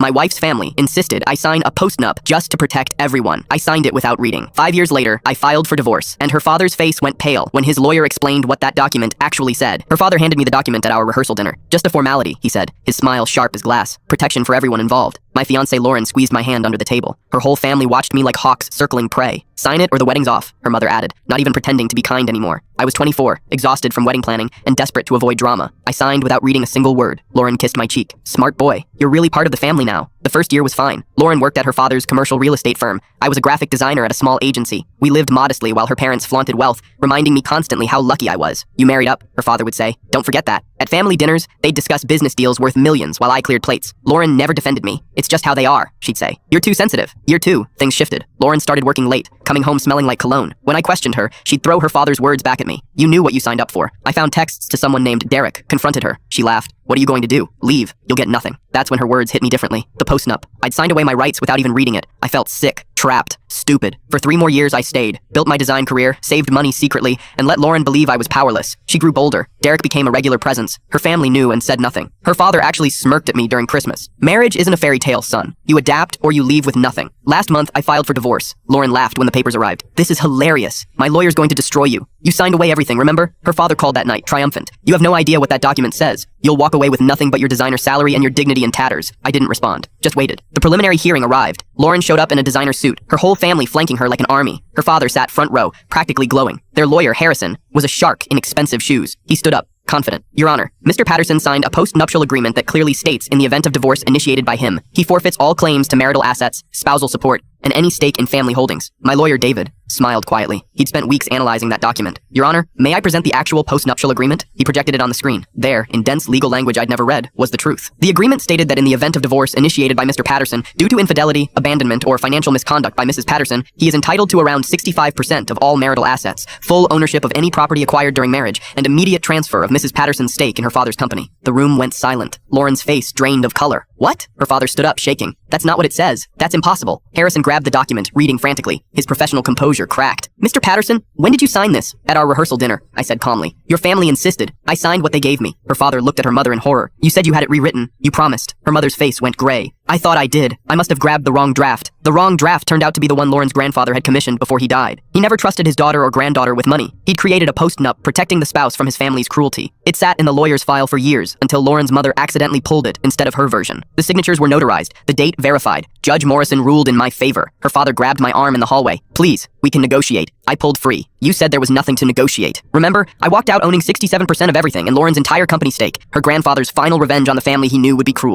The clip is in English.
My wife's family insisted I sign a postnup just to protect everyone. I signed it without reading. 5 years later, I filed for divorce, and her father's face went pale when his lawyer explained what that document actually said. Her father handed me the document at our rehearsal dinner. Just a formality, he said, his smile sharp as glass. Protection for everyone involved. My fiancée Lauren squeezed my hand under the table. Her whole family watched me like hawks circling prey. Sign it or the wedding's off, her mother added, not even pretending to be kind anymore. I was 24, exhausted from wedding planning, and desperate to avoid drama. I signed without reading a single word. Lauren kissed my cheek. Smart boy. You're really part of the family now. The first year was fine. Lauren worked at her father's commercial real estate firm. I was a graphic designer at a small agency. We lived modestly while her parents flaunted wealth, reminding me constantly how lucky I was. You married up, her father would say. Don't forget that. At family dinners, they'd discuss business deals worth millions while I cleared plates. Lauren never defended me. It's just how they are, she'd say. You're too sensitive. Year 2, things shifted. Lauren started working late, coming home smelling like cologne. When I questioned her, she'd throw her father's words back at me. You knew what you signed up for. I found texts to someone named Derek, confronted her. She laughed. What are you going to do? Leave. You'll get nothing. That's when her words hit me differently. The postnup. I'd signed away my rights without even reading it. I felt sick, trapped, stupid. For 3 more years I stayed, built my design career, saved money secretly, and let Lauren believe I was powerless. She grew bolder. Derek became a regular presence. Her family knew and said nothing. Her father actually smirked at me during Christmas. Marriage isn't a fairy tale, son. You adapt or you leave with nothing. Last month, I filed for divorce. Lauren laughed when the papers arrived. This is hilarious. My lawyer's going to destroy you. You signed away everything, remember? Her father called that night, triumphant. You have no idea what that document says. You'll walk away with nothing but your designer salary and your dignity in tatters. I didn't respond. Just waited. The preliminary hearing arrived. Lauren showed up in a designer suit, her whole family flanking her like an army. Her father sat front row, practically glowing. Their lawyer, Harrison, was a shark in expensive shoes. He stood up, confident. Your Honor, Mr. Patterson signed a post-nuptial agreement that clearly states in the event of divorce initiated by him, he forfeits all claims to marital assets, spousal support, and any stake in family holdings. My lawyer, David, smiled quietly. He'd spent weeks analyzing that document. Your Honor, may I present the actual post-nuptial agreement? He projected it on the screen. There, in dense legal language I'd never read, was the truth. The agreement stated that in the event of divorce initiated by Mr. Patterson, due to infidelity, abandonment, or financial misconduct by Mrs. Patterson, he is entitled to around 65% of all marital assets, full ownership of any property acquired during marriage, and immediate transfer of Mrs. Patterson's stake in her father's company. The room went silent. Lauren's face drained of color. What? Her father stood up, shaking. That's not what it says. That's impossible. Harrison grabbed the document, reading frantically. His professional composure cracked. Mr. Patterson, when did you sign this? At our rehearsal dinner, I said calmly. Your family insisted. I signed what they gave me. Her father looked at her mother in horror. You said you had it rewritten. You promised. Her mother's face went gray. I thought I did. I must have grabbed the wrong draft. The wrong draft turned out to be the one Lauren's grandfather had commissioned before he died. He never trusted his daughter or granddaughter with money. He'd created a postnup protecting the spouse from his family's cruelty. It sat in the lawyer's file for years until Lauren's mother accidentally pulled it instead of her version. The signatures were notarized, the date verified. Judge Morrison ruled in my favor. Her father grabbed my arm in the hallway. Please, we can negotiate. I pulled free. You said there was nothing to negotiate. Remember, I walked out owning 67% of everything and Lauren's entire company stake. Her grandfather's final revenge on the family he knew would be cruel.